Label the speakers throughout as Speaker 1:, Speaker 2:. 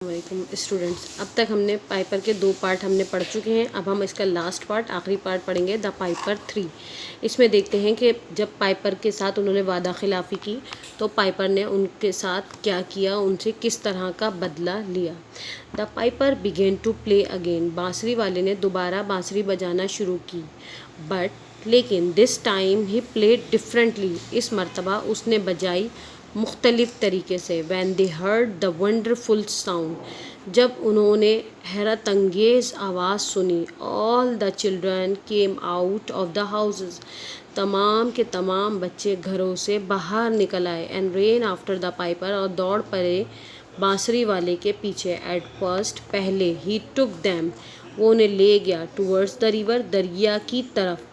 Speaker 1: वालेकुम स्टूडेंट्स, अब तक हमने पाइपर के 2 पार्ट हमने पढ़ चुके हैं। अब हम इसका लास्ट पार्ट आखिरी पार्ट पढ़ेंगे, द पाइपर 3। इसमें देखते हैं कि जब पाइपर के साथ उन्होंने वादा खिलाफ़ी की तो पाइपर ने उनके साथ क्या किया, उनसे किस तरह का बदला लिया। The piper began to play again, बांसुरी वाले ने दोबारा बांसुरी बजाना शुरू की। लेकिन this time he played differently, इस मरतबा उसने बजाई मुख्तलिफ तरीके से। When they heard the wonderful sound, जब उन्होंने हैरत अंगेज़ आवाज़ सुनी। All the children came out of the houses, तमाम के तमाम बच्चे घरों से बाहर निकल आए। And ran after the piper, और दौड़ पड़े बांसुरी वाले के पीछे। एट फर्स्ट, पहले, ही टुक दैम, वो उन्हें ले गया। टूवर्ड्स द रिवर, दरिया की तरफ।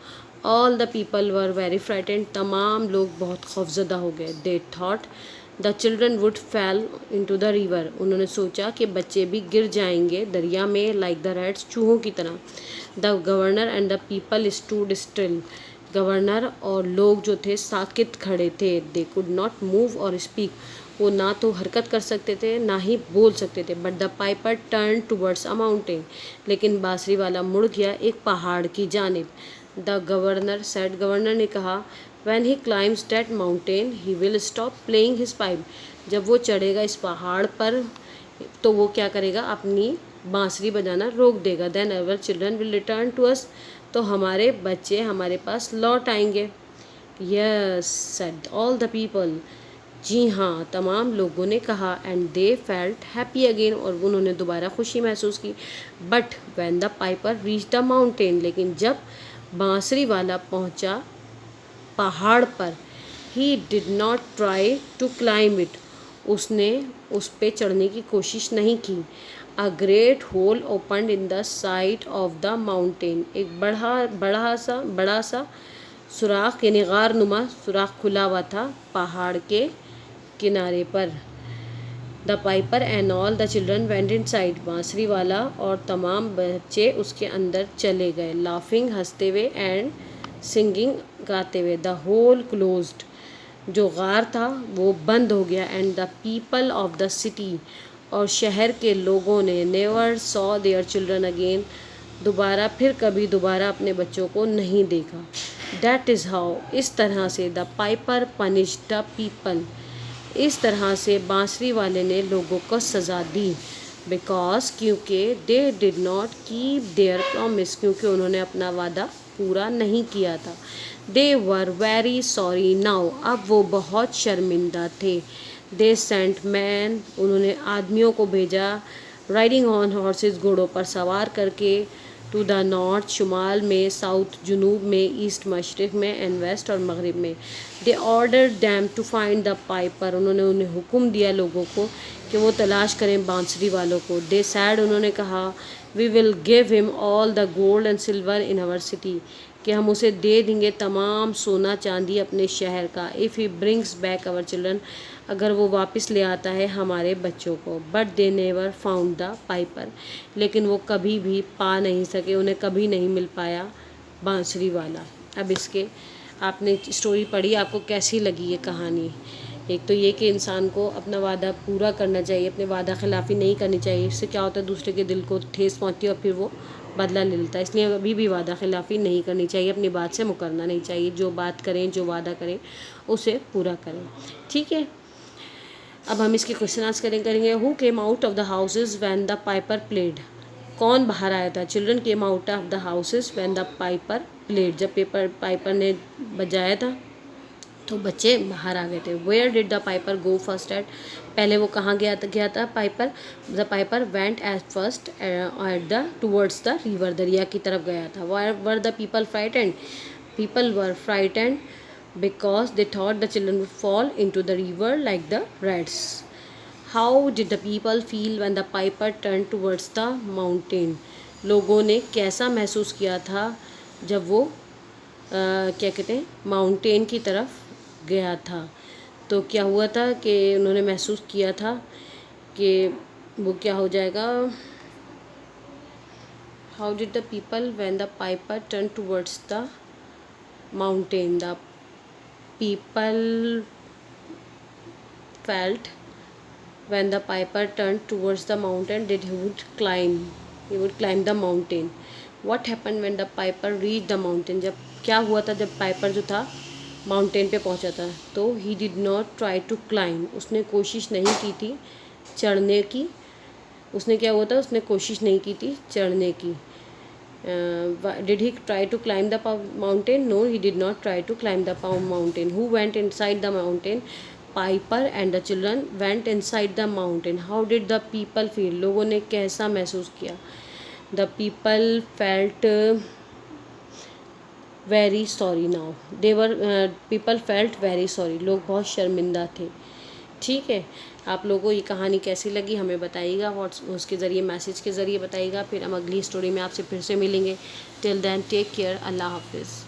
Speaker 1: All the people were very frightened, तमाम लोग बहुत खौफजदा हो गए। They thought the children would फैल इंटू द रिवर, उन्होंने सोचा कि बच्चे भी गिर जाएंगे दरिया में, लाइक द रैट्स, चूहों की तरह। The governor and the people stood still, governor और लोग जो थे साकित खड़े थे। दे कुड नॉट मूव और स्पीक, वो ना तो हरकत कर सकते थे ना ही बोल सकते थे। But the Piper turn towards a mountain, लेकिन बांसुरी वाला मुड़ गया एक पहाड़ की जानिब। द गवर्नर सेड, गवर्नर ने कहा, when he climbs that mountain he will stop playing his pipe, जब वो चढ़ेगा इस पहाड़ पर तो वो क्या करेगा, अपनी बांसुरी बजाना रोक देगा। Then our children will return to us, तो हमारे बच्चे हमारे पास लौट आएंगे। Yes said all the people, जी हाँ, तमाम लोगों ने कहा। And they felt happy again, और उन्होंने दोबारा खुशी महसूस की। But when the piper reach the mountain, लेकिन जब बांसुरी वाला पहुंचा पहाड़ पर, he did not try to climb it, उसने उस पे चढ़ने की कोशिश नहीं की। A great hole opened in the side of the mountain, एक बड़ा सा सुराख यानी गार नुमा सुराख खुला हुआ था पहाड़ के किनारे पर। The Piper and all the children went in side, बांसुरी वाला और तमाम बच्चे उसके अंदर चले गए। लाफिंग, हंसते हुए, एंड सिंगिंग, गाते हुए। द होल क्लोज्ड, जो गार था वो बंद हो गया। And the people of the city, और शहर के लोगों ने, never saw their children again, दोबारा अपने बच्चों को नहीं देखा। दैट इज़ हाउ, इस तरह से, the Piper punish the people, इस तरह से बांसुरी वाले ने लोगों को सज़ा दी। बिकॉज, क्योंकि they did not keep their promise, क्योंकि उन्होंने अपना वादा पूरा नहीं किया था। दे वर वेरी सॉरी नाउ, अब वो बहुत शर्मिंदा थे। दे सेंट मैन, उन्होंने आदमियों को भेजा। राइडिंग ऑन हॉर्सेस, घोड़ों पर सवार करके। टू द नॉर्थ, शुमाल में, साउथ जुनूब में, ईस्ट मशरिक में, एंड वेस्ट और मगरिब में। They order them to find the piper, उन्होंने उन्हें हुक्म दिया लोगों को कि वो तलाश करें बांसुरी वालों को। दे सैड, उन्होंने कहा, we will give him all the gold and silver in our city, कि हम उसे दे देंगे तमाम सोना चांदी अपने शहर का। If he brings back our children, अगर वो वापस ले आता है हमारे बच्चों को। But they never found the piper, लेकिन वो कभी भी पा नहीं सके, उन्हें कभी नहीं मिल पाया बांसुरी वाला। अब इसके आपने स्टोरी पढ़ी, आपको कैसी लगी ये कहानी? एक तो ये कि इंसान को अपना वादा पूरा करना चाहिए, अपने वादा खिलाफ़ी नहीं करनी चाहिए। इससे क्या होता है, दूसरे के दिल को ठेस पहुंचती है और फिर वो बदला ले लेता है। इसलिए अभी भी वादा खिलाफ़ी नहीं करनी चाहिए, अपनी बात से मुकरना नहीं चाहिए। जो बात करें, जो वादा करें, उसे पूरा करें। ठीक है, अब हम इसके क्वेश्चन आंसर करेंगे। Who came out of the houses when the piper played, कौन बाहर आया था? Children came out of the houses when the piper played, जब पाइपर ने बजाया था तो बच्चे बाहर आ गए थे। Where did the piper go first at, पहले वो कहाँ गया था piper? The piper went at first at the towards the river, दरिया की तरफ गया था। Were the people frightened, people were frightened because they thought the children would fall into the river like the rats. How did the people feel when the piper turned towards the mountain? लोगों ने कैसा महसूस किया था जब वो क्या कहते हैं, माउंटेन की तरफ गया था? तो क्या हुआ था कि उन्होंने महसूस किया था कि वो क्या हो जाएगा। How did the people when the piper turned towards the mountain? The people felt When the piper turned towards the mountain, did he would climb. He would climb the mountain. What happened when the piper reached the mountain? जब क्या हुआ था जब Piper जो था mountain पे पहुंचा था? तो he did not try to climb. उसने कोशिश नहीं की थी चढ़ने की. उसने क्या हुआ था? उसने कोशिश नहीं की थी चढ़ने की. Did he try to climb the mountain? No, he did not try to climb the mountain. Who went inside the mountain? Piper and the children went inside the mountain. How did the people feel? लोगों ने कैसा महसूस किया? The people felt very sorry now. People felt very sorry. लोग बहुत शर्मिंदा थे. ठीक है, आप लोगों को ये कहानी कैसी लगी हमें बताइएगा, उसके ज़रिए मैसेज के ज़रिए बताइएगा. फिर हम अगली स्टोरी में आपसे फिर से मिलेंगे. Till then take care. अल्लाह हाफिज़.